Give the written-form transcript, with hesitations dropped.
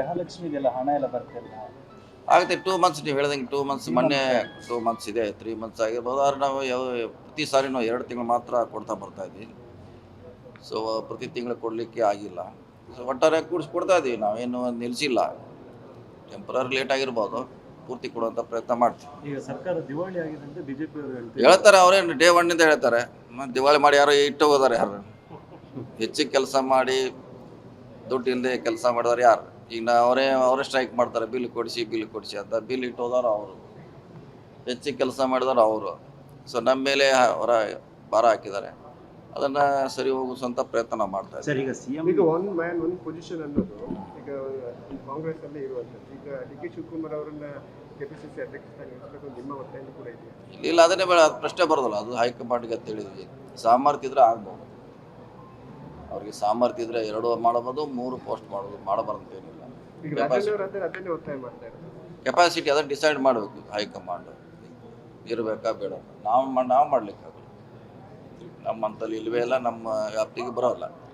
ಗೃಹಲಕ್ಷ್ಮಿದೆಲ್ಲ ಹಣ ಎಲ್ಲ ಬರ್ತಿಲ್ಲ. ಆಗುತ್ತೆ 2 ಮಂತ್ಸ್, ನೀವು ಹೇಳ್ದಂಗೆ 2 ಮಂತ್ಸ್, ಮೊನ್ನೆ 2 ಮಂತ್ಸ್ ಇದೆ, 3 ಮಂತ್ಸ್ ಆಗಿರ್ಬೋದು. ಆದ್ರೆ ನಾವು ಪ್ರತಿ ಸಾರಿ ನಾವು 2 ತಿಂಗಳು ಮಾತ್ರ ಕೊಡ್ತಾ ಬರ್ತಾ ಇದ್ವಿ. ಸೊ ಪ್ರತಿ ತಿಂಗಳು ಕೊಡಲಿಕ್ಕೆ ಆಗಿಲ್ಲ. ಸೊ ಒಟ್ಟಾರೆ ಕೊಡ್ತಾ ಇದ್ದೀವಿ, ನಾವೇನು ನಿಲ್ಲಿಸಿಲ್ಲ. ಟೆಂಪ್ರರಿ ಲೇಟ್ ಆಗಿರ್ಬೋದು, ಪೂರ್ತಿ ಕೊಡುವಂಥ ಪ್ರಯತ್ನ ಮಾಡ್ತೀವಿ. ಈಗ ಸರ್ಕಾರ ದಿವಾಳಿ ಆಗಿದೆ ಅಂತ ಬಿಜೆಪಿ ಅವರು ಹೇಳ್ತಾರೆ, ಅವರೇನು ಡೇ 1 ಹೇಳ್ತಾರೆ. ದಿವಾಳಿ ಮಾಡಿ ಯಾರೋ ಇಟ್ಟು ಹೋದಾರೆ ಯಾರು? ಹೆಚ್ಚಿಗೆ ಕೆಲಸ ಮಾಡಿ ದುಡ್ಡು ಇಲ್ಲದೆ ಕೆಲಸ ಮಾಡಿದವ್ರು ಯಾರು? ಈಗ ಅವರೇ ಸ್ಟ್ರೈಕ್ ಮಾಡ್ತಾರೆ, ಬಿಲ್ ಕೊಡಿಸಿ ಅಂತ. ಬಿಲ್ ಇಟ್ಟು ಹೋದವ್ರು ಅವರು, ಹೆಚ್ಚಿಗೆ ಕೆಲಸ ಮಾಡಿದವರು ಅವರು. ಸೊ ನಮ್ಮ ಮೇಲೆ ಅವರ ಭಾರ ಹಾಕಿದ್ದಾರೆ. ಅದನ್ನು ಸರಿ ಹೋಗಿಸುವಂಥ ಪ್ರಯತ್ನ ನಾವು ಮಾಡ್ತಾ ಇದ್ದೀವಿ. ಸರ್, ಈಗ ಸಿಎಂ ಈಗ ಒನ್ ಮ್ಯಾನ್ ಒನ್ ಪೊಸಿಷನ್ ಅನ್ನೋದು ಈಗ ಕಾಂಗ್ರೆಸ್ ಅಲ್ಲೇ ಇರುವಂಥದ್ದು. ಈಗ ಡಿ ಕೆ ಶಿವಕುಮಾರ್ ಅವರನ್ನ ಕೆಪಿಸಿಸಿ ಅಧ್ಯಕ್ಷರಾಗಿ ನಿಲ್ಲಿಸಬೇಕು ನಿಮ್ಮ ಒತ್ತಾಯ ಕೂಡ ಇದೆಯಾ? ಇಲ್ಲ, ಅದನ್ನೇ ಬೇಡ, ಅದು ಪ್ರಶ್ನೆ ಬರೋದಿಲ್ಲ. ಅದು ಹೈಕಮಾಂಡ್ಗೆ ಅಂತ ಹೇಳಿದ್ವಿ. ಸಾಮರ್ಥ್ಯ ಇದ್ರೆ ಆಗ್ಬೋದು, ಅವ್ರಿಗೆ ಸಾಮರ್ಥ್ಯ ಇದ್ರೆ 2 ಮಾಡಬಹುದು, 3 ಪೋಸ್ಟ್ ಮಾಡಬಾರ್ದು ಏನಿಲ್ಲ. ಈಗ ರಾಜೇಂದ್ರ ಅದನ್ನೇ ಒತ್ತಾಯ ಮಾಡ್ತಾ ಇರೋದು. ಕೆಪಾಸಿಟಿ ಅದನ್ನು ಡಿಸೈಡ್ ಮಾಡಬೇಕು ಹೈಕಮಾಂಡ್, ಇರಬೇಕಾ ಬೇಡ. ನಾವು ಮಾಡ್ಲಿಕ್ಕೆ ಆಗಲ್ಲ, ನಮ್ಮ ಹಂತಲ್ಲಿ ಇಲ್ವೇ ಇಲ್ಲ, ನಮ್ಮ ವ್ಯಾಪ್ತಿಗೆ ಬರೋಲ್ಲ.